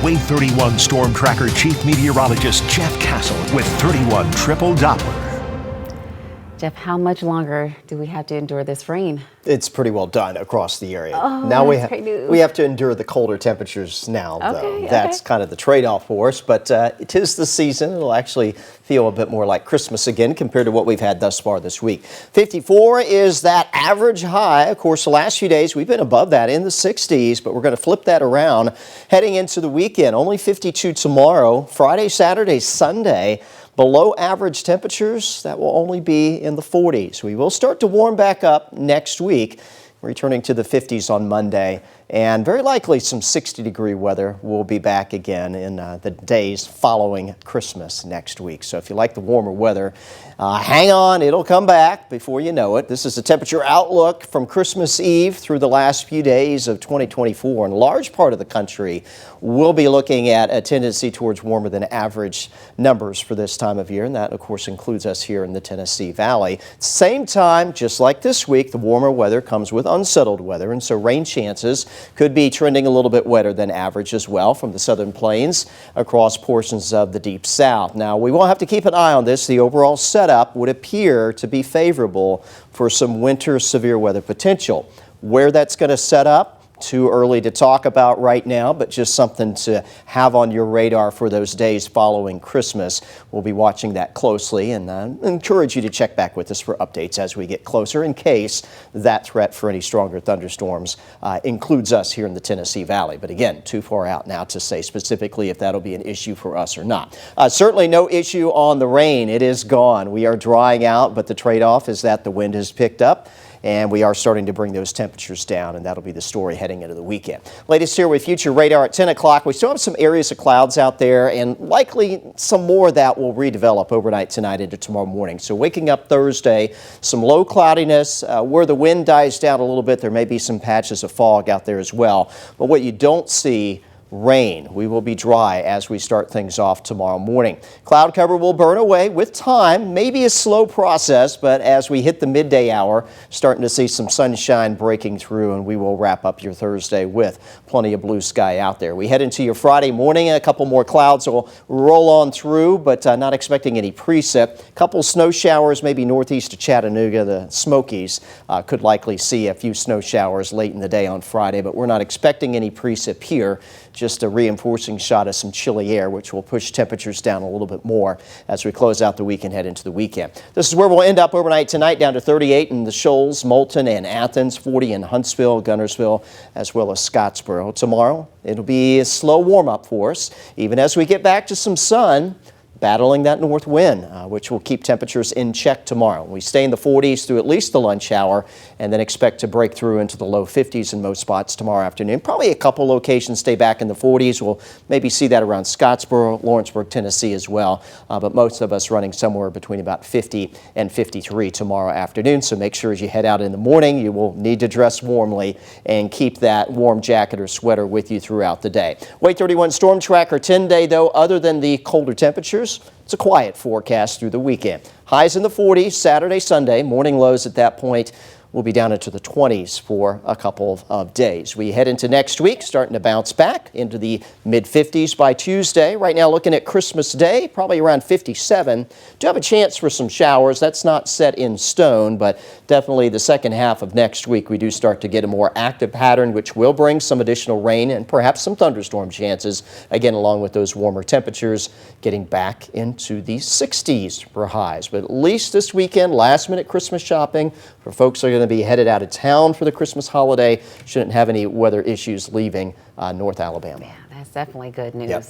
Wave 31 Storm Tracker Chief Meteorologist Jeff Castle with 31 Triple Doppler. Jeff, how much longer do we have to endure this rain? It's pretty well done across the area. Oh, now great news. we have to endure the colder temperatures now, though. That's kind of the trade-off for us, but it is the season. It'll actually feel a bit more like Christmas again compared to what we've had thus far this week. 54 is that average high. Of course, the last few days we've been above that in the 60s, but we're going to flip that around heading into the weekend. Only 52 tomorrow, Friday, Saturday, Sunday. Below average temperatures, that will only be in the 40s. We will start to warm back up next week, returning to the 50s on Monday, and very likely some 60-degree weather will be back again in the days following Christmas next week. So if you like the warmer weather, hang on, it'll come back before you know it. This is the temperature outlook from Christmas Eve through the last few days of 2024. In a large part of the country, we'll be looking at a tendency towards warmer than average numbers for this time of year, and that, of course, includes us here in the Tennessee Valley. Same time, just like this week, the warmer weather comes with unsettled weather, and so rain chances could be trending a little bit wetter than average as well from the southern plains across portions of the deep south. Now, we will have to keep an eye on this. The overall setup would appear to be favorable for some winter severe weather potential. Where that's going to set up, too early to talk about right now, but just something to have on your radar for those days following Christmas. We'll be watching that closely and encourage you to check back with us for updates as we get closer in case that threat for any stronger thunderstorms includes us here in the Tennessee Valley. But again, too far out now to say specifically if that'll be an issue for us or not. Certainly no issue on the rain. It is gone. We are drying out, but the trade-off is that the wind has picked up, and we are starting to bring those temperatures down, and that'll be the story heading into the weekend. Latest here with Future Radar at 10 o'clock. We still have some areas of clouds out there, and likely some more of that will redevelop overnight tonight into tomorrow morning. So waking up Thursday, some low cloudiness. Where the wind dies down a little bit, there may be some patches of fog out there as well. But what you don't see, rain. We will be dry as we start things off tomorrow morning. Cloud cover will burn away with time, maybe a slow process, but as we hit the midday hour, starting to see some sunshine breaking through, and we will wrap up your Thursday with plenty of blue sky out there. We head into your Friday morning, a couple more clouds will roll on through, but not expecting any precip. A couple snow showers, maybe northeast of Chattanooga, the Smokies could likely see a few snow showers late in the day on Friday, but we're not expecting any precip here. Just a reinforcing shot of some chilly air, which will push temperatures down a little bit more as we close out the week and head into the weekend. This is where we'll end up overnight tonight, down to 38 in the Shoals, Moulton, and Athens, 40 in Huntsville, Guntersville, as well as Scottsboro. Tomorrow, it'll be a slow warm-up for us, even as we get back to some sun, battling that north wind, which will keep temperatures in check tomorrow. We stay in the 40s through at least the lunch hour and then expect to break through into the low 50s in most spots tomorrow afternoon. Probably a couple locations stay back in the 40s. We'll maybe see that around Scottsboro, Lawrenceburg, Tennessee as well. But most of us running somewhere between about 50 and 53 tomorrow afternoon. So make sure as you head out in the morning, you will need to dress warmly and keep that warm jacket or sweater with you throughout the day. Wave 31 Storm Tracker 10-day, though, other than the colder temperatures, it's a quiet forecast through the weekend. Highs in the 40s Saturday, Sunday. Morning lows at that point will be down into the 20s for a couple of days. We head into next week, starting to bounce back into the mid-50s by Tuesday. Right now looking at Christmas Day, probably around 57. Do have a chance for some showers. That's not set in stone, but definitely the second half of next week we do start to get a more active pattern, which will bring some additional rain and perhaps some thunderstorm chances, again along with those warmer temperatures, getting back into the 60s for highs. But at least this weekend, last-minute Christmas shopping for folks who are going to be headed out of town for the Christmas holiday shouldn't have any weather issues leaving North Alabama. Yeah, that's definitely good news. Yep.